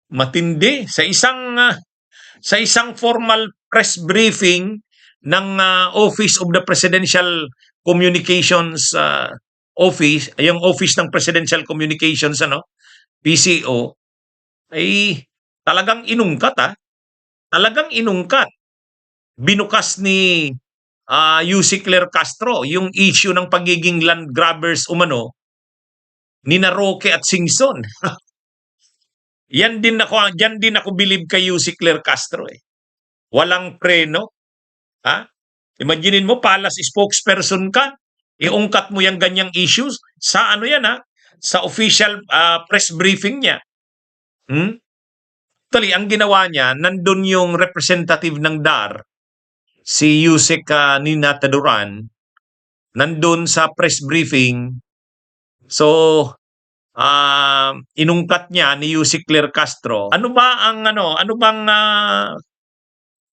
Matindi sa isang formal press briefing ng Office of the Presidential Communications Office, yung Office ng Presidential Communications PCO, ay talagang inungkat talagang inungkat. Binukas ni Yussi Claire Castro yung issue ng pagiging land grabbers umano ni Roque at Singson. Yan din ako believe kay Yussi Claire Castro eh. Walang preno, ha? Imaginin mo, palace spokesperson ka, iungkat mo yung ganyang issues sa sa official press briefing niya. Actually, ang ginawa niya, nandun yung representative ng DAR, si Yusek Nina Taduran, nandun sa press briefing. So, inungkat niya ni Yussi Claire Castro. Ano bang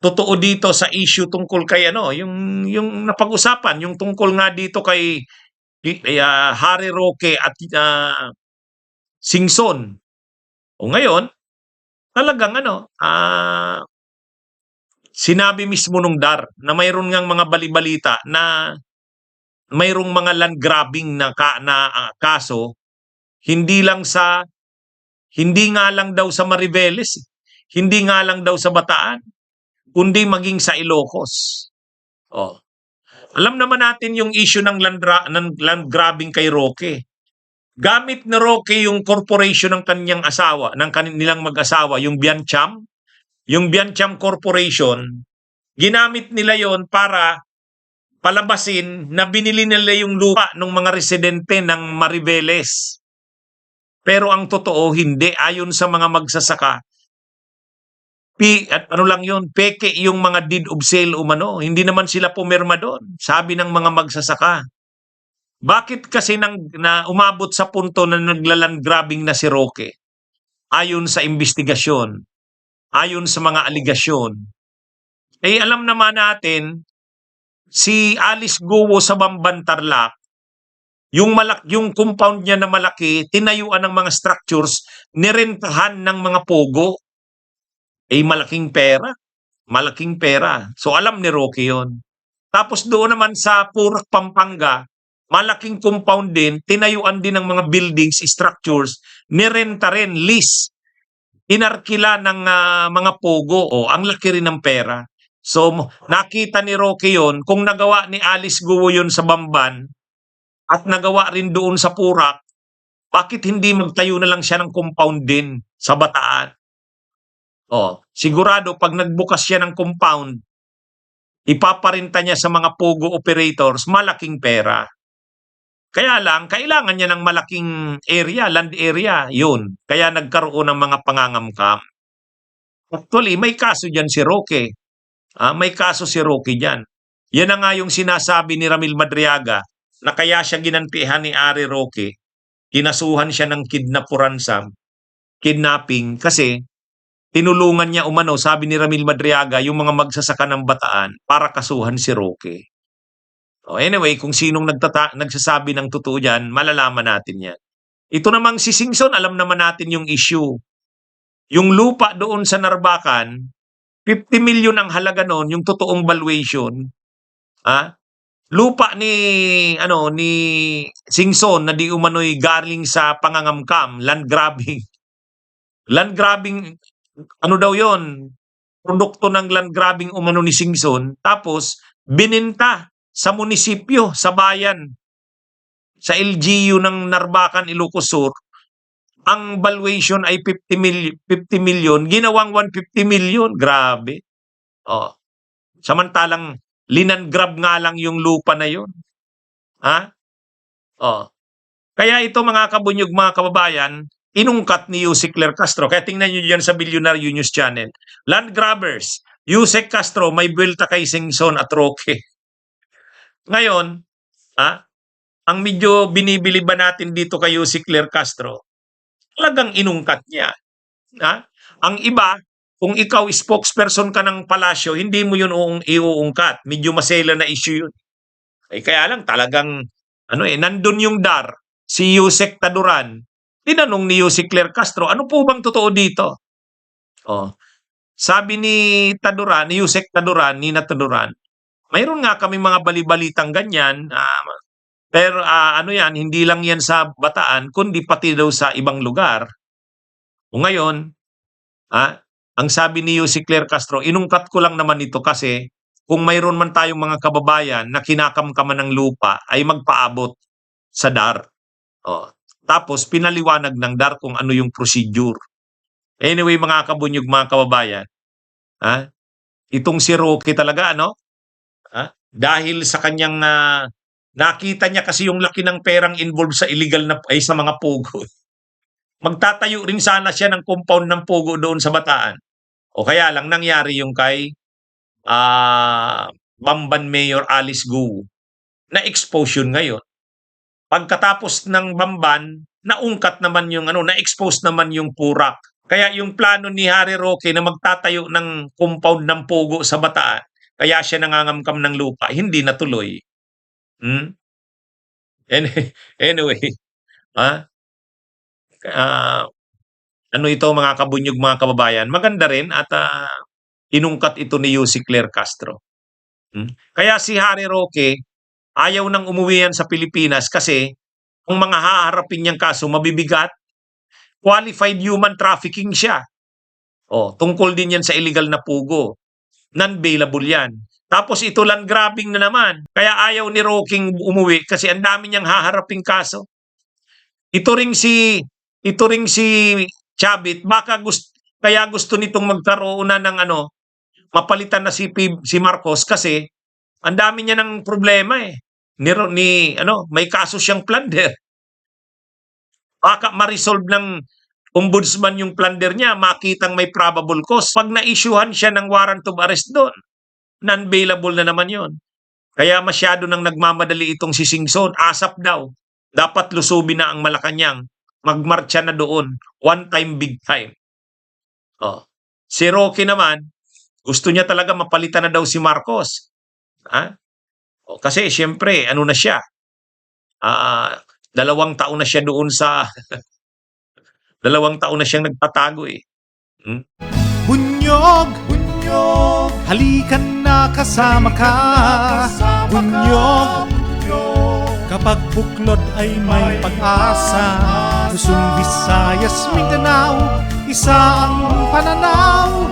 totoo dito sa issue tungkol kay yung napag-usapan, yung tungkol nga dito kay Harry Roque at Singson. O ngayon, talagang sinabi mismo nung DAR na mayroon ngang mga balibalita na mayroong mga land grabbing na kaso, hindi nga lang daw sa Mariveles, hindi nga lang daw sa Bataan, kundi maging sa Ilocos. Oh. Alam naman natin yung issue ng land grabbing kay Roque. Gamit ni Roque yung corporation ng kanyang asawa, ng kanilang mag-asawa, yung Biancham, Corporation, ginamit nila yon para palabasin na binili nila yung lupa ng mga residente ng Mariveles. Pero ang totoo, hindi. Ayon sa mga magsasaka, at lang yun, peke yung mga deed of sale umano. Hindi naman sila pumirma doon. Sabi ng mga magsasaka. Bakit kasi na umabot sa punto na naglaland grabbing na si Roque? Ayon sa investigasyon, ayon sa mga aligasyon. Eh alam naman natin, si Alice Guo sa Bamban Tarlac, yung compound niya na malaki, tinayuan ng mga structures, nirentahan ng mga pogo. Eh malaking pera. Malaking pera. So alam ni Roque yun. Tapos doon naman sa Purac, Pampanga, malaking compound din, tinayuan din ng mga buildings, structures, nirenta rin, lease. Inarkila ng mga pogo. O, ang laki rin ng pera. So nakita ni Roque yun, kung nagawa ni Alice Guo yun sa Bamban, at nagawa rin doon sa Purac, bakit hindi magtayo na lang siya ng compound din sa Bataan? Sigurado pag nagbukas siya ng compound, ipaparinta niya sa mga pogo operators, malaking pera. Kaya lang, kailangan niya ng malaking area, land area, yun. Kaya nagkaroon ng mga pangangamkam. Actually, may kaso dyan si Roque. May kaso si Roque dyan. Yan na nga yung sinasabi ni Ramil Madriaga na kaya siya ginantihan ni Ari Roque, kinasuhan siya ng kidnapping, kasi tinulungan niya umano, sabi ni Ramil Madriaga, yung mga magsasaka ng Bataan para kasuhan si Roque. Anyway, kung sinong nagsasabi ng totoo dyan, malalaman natin yan. Ito namang si Singson, alam naman natin yung issue. Yung lupa doon sa Narbacan, 50 million ang halaga noon, yung totoong valuation. Lupa ni Singson na di umano'y galing sa pangangamkam, land grabbing. Land grabbing, ano daw yon? Produkto ng land grabbing umano ni Singson, tapos bininta sa munisipyo, sa bayan, sa LGU ng Narbacan, Ilocos Sur. Ang valuation ay 50 million, ginawang 150 million. Grabe. Samantalang linangrab nga lang yung lupa na yun. Kaya ito mga kabunyog, mga kababayan, inungkat ni Yussi Claire Castro. Kaya tingnan nyo dyan sa Billionaire News Channel. Land grabbers, Yusek Castro, may buwelta kay Singson at Roque. Ngayon, ang medyo binibili ba natin dito kay Yussi Claire Castro, talagang inungkat niya. Ang iba, kung ikaw spokesperson ka ng palasyo, hindi mo yun iuungkat. Medyo masela na issue yun. Kaya lang talagang, nandun yung DAR, si Yusek Taduran, tinanong ni Yussi Claire Castro, ano po bang totoo dito? Oh, sabi ni Taduran, ni Yusek Taduran, Nina Taduran, mayroon nga kaming mga bali-balitang ganyan, pero ano yan, hindi lang yan sa Bataan, kundi pati daw sa ibang lugar. O ngayon, ah, ang sabi ni Yusek Claire Castro, inungkat ko lang naman ito kasi kung mayroon man tayong mga kababayan na kinakamkaman ng lupa ay magpaabot sa DAR. Oh. Tapos pinaliwanag ng DAR kung ano yung procedure. Anyway, mga kabunyog, mga kababayan, itong si Roque talaga, ano? Dahil sa kanyang nakita niya kasi yung laki ng perang involved sa illegal na ay sa mga pugo. Magtatayo rin sana siya ng compound ng pugo doon sa Bataan. O kaya lang nangyari yung kay Bamban Mayor Alice Guo na expose yun ngayon. Pagkatapos ng Bamban, naungkat naman yung na-expose naman yung Purak. Kaya yung plano ni Harry Roque na magtatayo ng compound ng pugo sa Bataan, kaya siya nangangamkam ng lupa, hindi natuloy. Anyway, ano ito mga kabunyog, mga kababayan, maganda rin at inungkat ito ni Yusek Claire Castro. Kaya si Harry Roque, ayaw nang umuwi yan sa Pilipinas kasi ang mga haharapin niyang kaso mabibigat. Qualified human trafficking siya. Tungkol din yan sa illegal na pugo. Non-bailable yan. Tapos ito land grabbing na naman. Kaya ayaw ni Roque umuwi kasi ang dami niyang haharaping kaso. Ito ring si Chavit, baka kaya gusto nitong magkaroon na ng mapalitan na si Marcos kasi ang dami niya ng problema eh. May kaso siyang plunder. Baka ma-resolve ng ombudsman yung plunder niya, makitang may probable cause. Pag na-issuehan siya ng warrant of arrest doon, non-bailable na naman yon. Kaya masyado nang nagmamadali itong si Singson. ASAP daw. Dapat lusubin na ang Malacanang. Magmarcha na doon. One time, big time. Si Roque naman, gusto niya talaga mapalitan na daw si Marcos. Kasi siyempre, na siya? 2 taon na siya doon sa 2 taon na siyang nagtatago eh. Bunyog, bunyog, halikan na kasama ka. Bunyog, kapag buklod ay may pag-asa. Luzon, Visayas, Mindanao, isa ang pananaw.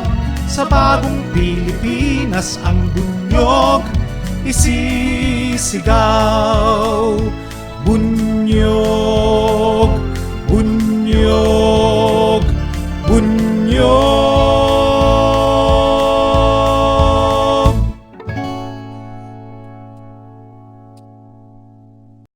Sa bagong Pilipinas ang bunyog isisigaw.